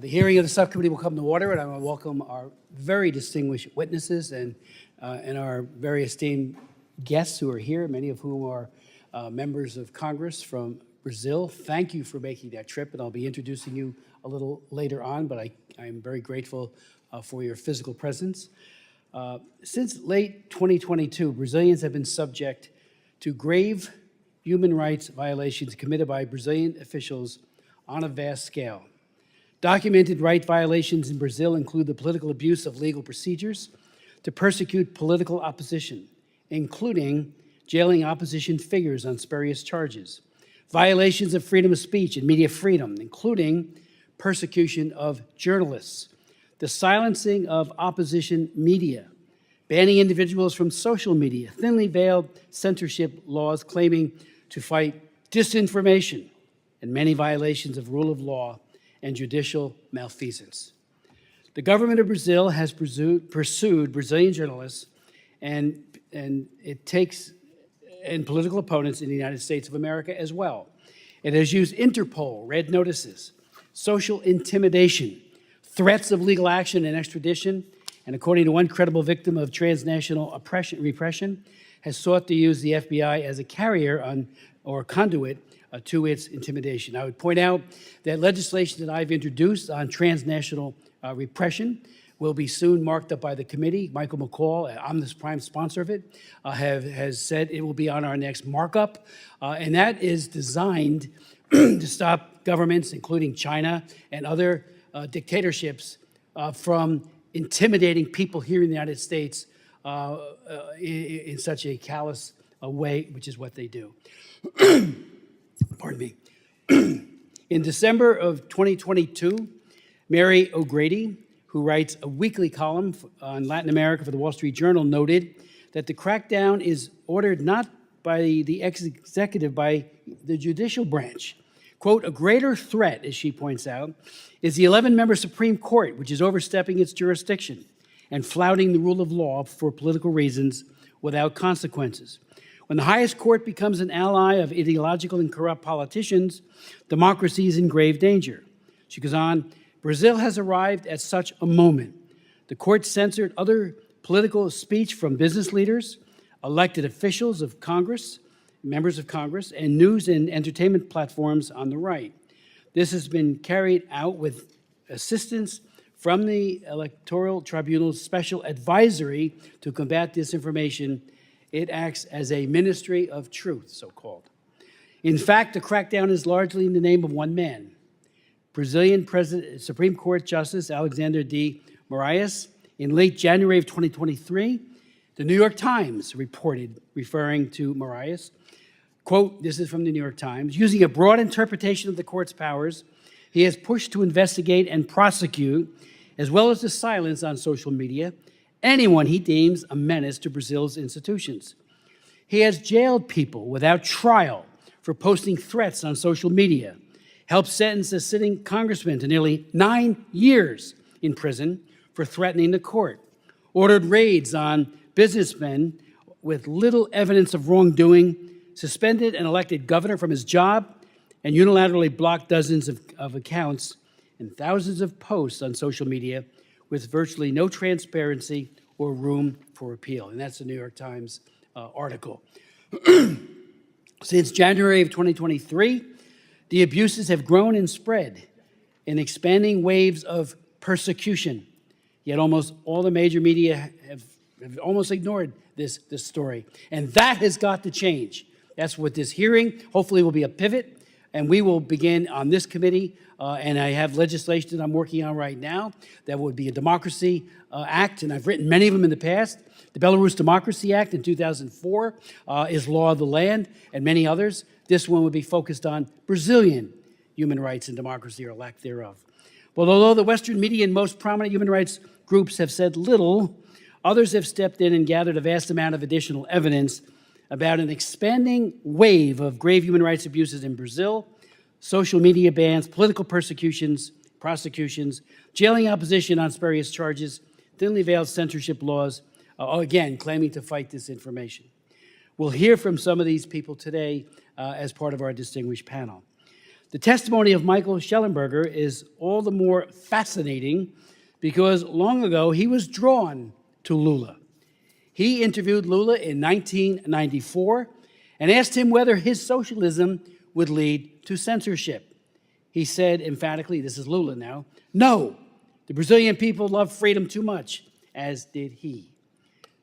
The hearing of the subcommittee will come to order, and I want to welcome our very distinguished witnesses and our very esteemed guests who are here, many of whom are members of Congress from Brazil. Thank you for making that trip, and I'll be introducing you a little later on, but I am very grateful for your physical presence. Since late 2022, Brazilians have been subject to grave human rights violations committed by Brazilian officials on a vast scale. Documented right violations in Brazil include the political abuse of legal procedures to persecute political opposition, including jailing opposition figures on spurious charges, violations of freedom of speech and media freedom, including persecution of journalists, the silencing of opposition media, banning individuals from social media, thinly veiled censorship laws claiming to fight disinformation, and many violations of rule of law and judicial malfeasance. The government of Brazil has pursued Brazilian journalists and political opponents in the United States of America as well. It has used Interpol, red notices, social intimidation, threats of legal action and extradition, and according to one credible victim of transnational repression, has sought to use the FBI as a carrier or conduit to its intimidation. I would point out that legislation that I've introduced on transnational repression will be soon marked up by the committee. Michael McCall, I'm the prime sponsor of it, has said it will be on our next markup, and that is designed to stop governments, including China and other dictatorships, from intimidating people here in the United States in such a callous way, which is what they do. Pardon me. In December of 2022, Mary O'Grady, who writes a weekly column on Latin America for the Wall Street Journal, noted that the crackdown is ordered not by the executive, by the judicial branch. Quote, a greater threat, as she points out, is the 11-member Supreme Court, which is overstepping its jurisdiction and flouting the rule of law for political reasons without consequences. When the highest court becomes an ally of ideological and corrupt politicians, democracy is in grave danger. She goes on, Brazil has arrived at such a moment. The court censored other political speech from business leaders, elected officials of Congress, members of Congress, and news and entertainment platforms on the right. This has been carried out with assistance from the Electoral Tribunal's Special Advisory to Combat Disinformation. It acts as a ministry of truth, so-called. In fact, the crackdown is largely in the name of one man, Brazilian Supreme Court Justice Alexander de Moraes. In late January of 2023, the New York Times reported, referring to Moraes, quote, this is from the New York Times, using a broad interpretation of the court's powers, he has pushed to investigate and prosecute, as well as to silence on social media, anyone he deems a menace to Brazil's institutions. He has jailed people without trial for posting threats on social media, helped sentence a sitting congressman to nearly 9 years in prison for threatening the court, ordered raids on businessmen with little evidence of wrongdoing, suspended an elected governor from his job, and unilaterally blocked dozens of accounts and thousands of posts on social media with virtually no transparency or room for appeal. And that's the New York Times article. Since January of 2023, the abuses have grown and spread in expanding waves of persecution. Yet almost all the major media have almost ignored this story. And that has got to change. That's what this hearing hopefully will be a pivot. And we will begin on this committee, and I have legislation that I'm working on right now that would be a Democracy Act, and I've written many of them in the past. The Belarus Democracy Act in 2004 is law of the land, and many others. This one would be focused on Brazilian human rights and democracy, or lack thereof. Well, although the Western media and most prominent human rights groups have said little, others have stepped in and gathered a vast amount of additional evidence about an expanding wave of grave human rights abuses in Brazil, social media bans, political persecutions, prosecutions, jailing opposition on spurious charges, thinly veiled censorship laws, again, claiming to fight disinformation. We'll hear from some of these people today as part of our distinguished panel. The testimony of Michael Schellenberger is all the more fascinating because long ago he was drawn to Lula. He interviewed Lula in 1994 and asked him whether his socialism would lead to censorship. He said emphatically, this is Lula now, no, the Brazilian people love freedom too much, as did he.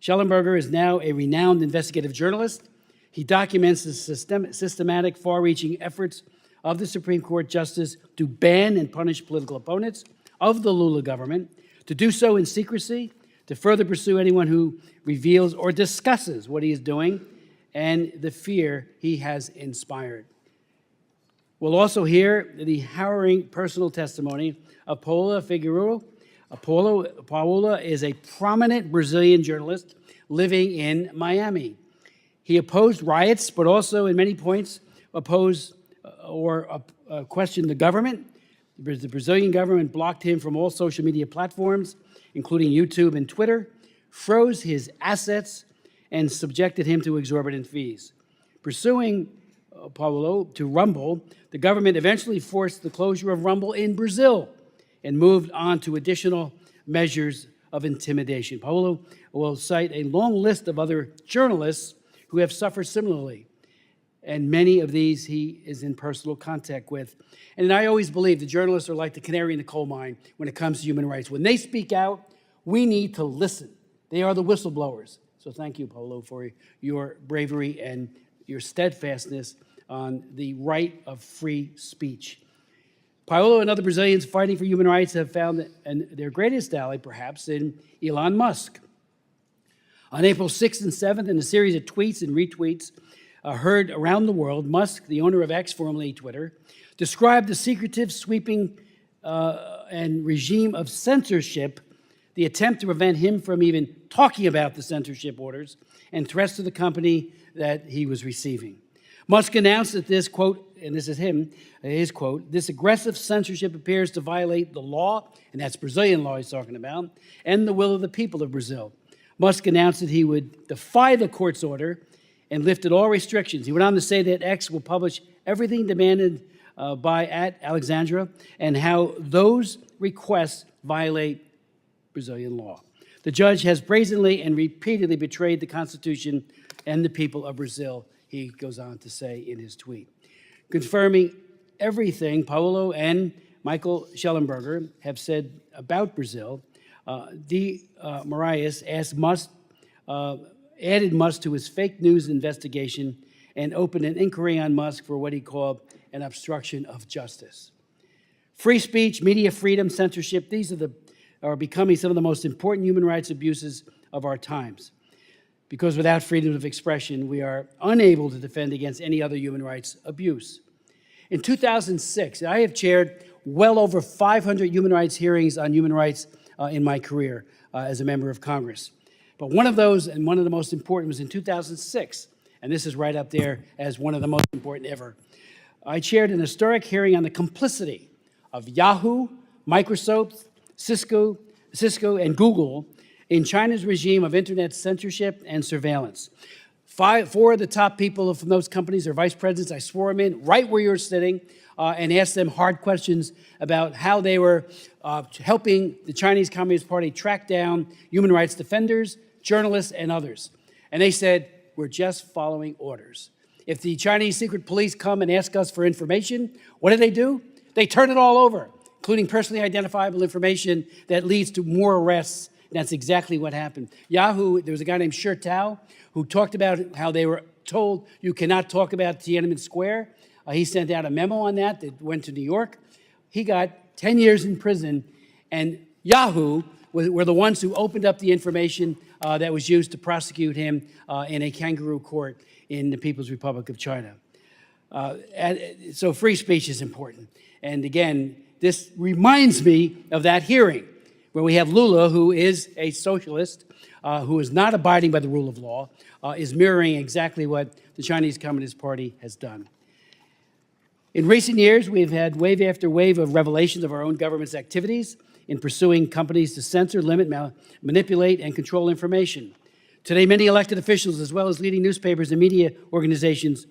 Schellenberger is now a renowned investigative journalist. He documents the systematic, far-reaching efforts of the Supreme Court justice to ban and punish political opponents of the Lula government, to do so in secrecy, to further pursue anyone who reveals or discusses what he is doing and the fear he has inspired. We'll also hear the harrowing personal testimony of Paola Figueiredo. Paola is a prominent Brazilian journalist living in Miami. He opposed riots, but also in many points opposed or questioned the government. The Brazilian government blocked him from all social media platforms, including YouTube and Twitter, froze his assets, and subjected him to exorbitant fees. Pursuing Paulo to Rumble, the government eventually forced the closure of Rumble in Brazil and moved on to additional measures of intimidation. Paulo will cite a long list of other journalists who have suffered similarly, and many of these he is in personal contact with. And I always believe the journalists are like the canary in the coal mine when it comes to human rights. When they speak out, we need to listen. They are the whistleblowers. So thank you, Paulo, for your bravery and your steadfastness on the right of free speech. Paulo and other Brazilians fighting for human rights have found their greatest ally, perhaps, in Elon Musk. On April 6th and 7th, in a series of tweets and retweets heard around the world, Musk, the owner of X, formerly Twitter, described the secretive, sweeping, and regime of censorship, the attempt to prevent him from even talking about the censorship orders and threats to the company that he was receiving. Musk announced that this, quote, and this is his quote, this aggressive censorship appears to violate the law, and that's Brazilian law he's talking about, and the will of the people of Brazil. Musk announced that he would defy the court's order and lifted all restrictions. He went on to say that X will publish everything demanded by @Alexandra and how those requests violate Brazilian law. The judge has brazenly and repeatedly betrayed the Constitution and the people of Brazil, he goes on to say in his tweet. Confirming everything Paulo and Michael Schellenberger have said about Brazil, Moraes added Musk to his fake news investigation and opened an inquiry on Musk for what he called an obstruction of justice. Free speech, media freedom, censorship, these are becoming some of the most important human rights abuses of our times. Because without freedom of expression, we are unable to defend against any other human rights abuse. In 2006, I have chaired well over 500 human rights hearings on human rights in my career as a member of Congress. But one of those, and one of the most important, was in 2006, and this is right up there as one of the most important ever. I chaired an historic hearing on the complicity of Yahoo, Microsoft, Cisco, and Google in China's regime of internet censorship and surveillance. Four of the top people from those companies are vice presidents. I swore them in right where you're sitting and asked them hard questions about how they were helping the Chinese Communist Party track down human rights defenders, journalists, and others. And they said, we're just following orders. If the Chinese secret police come and ask us for information, what do? They turn it all over, including personally identifiable information that leads to more arrests. And that's exactly what happened. Yahoo, there was a guy named Shi Tao who talked about how they were told you cannot talk about Tiananmen Square. He sent out a memo on that went to New York. He got 10 years in prison, and Yahoo were the ones who opened up the information that was used to prosecute him in a kangaroo court in the People's Republic of China. So free speech is important. And again, this reminds me of that hearing where we have Lula, who is a socialist, who is not abiding by the rule of law, is mirroring exactly what the Chinese Communist Party has done. In recent years, we've had wave after wave of revelations of our own government's activities in pursuing companies to censor, limit, manipulate, and control information. Today, many elected officials, as well as leading newspapers and media organizations,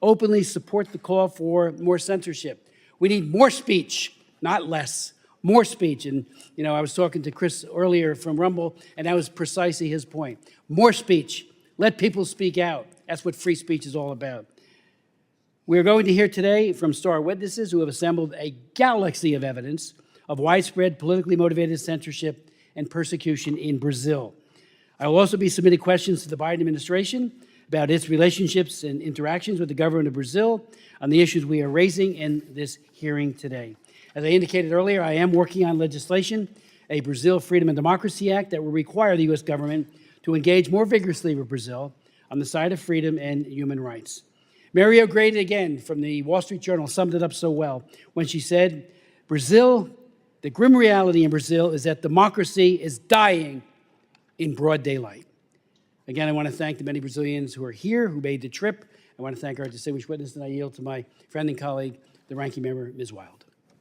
openly support the call for more censorship. We need more speech, not less. More speech. And, you know, I was talking to Chris earlier from Rumble, and that was precisely his point. More speech. Let people speak out. That's what free speech is all about. We're going to hear today from star witnesses who have assembled a galaxy of evidence of widespread politically motivated censorship and persecution in Brazil. I will also be submitting questions to the Biden administration about its relationships and interactions with the government of Brazil on the issues we are raising in this hearing today. As I indicated earlier, I am working on legislation, a Brazil Freedom and Democracy Act that will require the U.S. government to engage more vigorously with Brazil on the side of freedom and human rights. Mario Grady, again, from the Wall Street Journal, summed it up so well when she said, Brazil, the grim reality in Brazil is that democracy is dying in broad daylight. Again, I want to thank the many Brazilians who are here, who made the trip. I want to thank our distinguished witness, and I yield to my friend and colleague, the ranking member, Ms. Wild.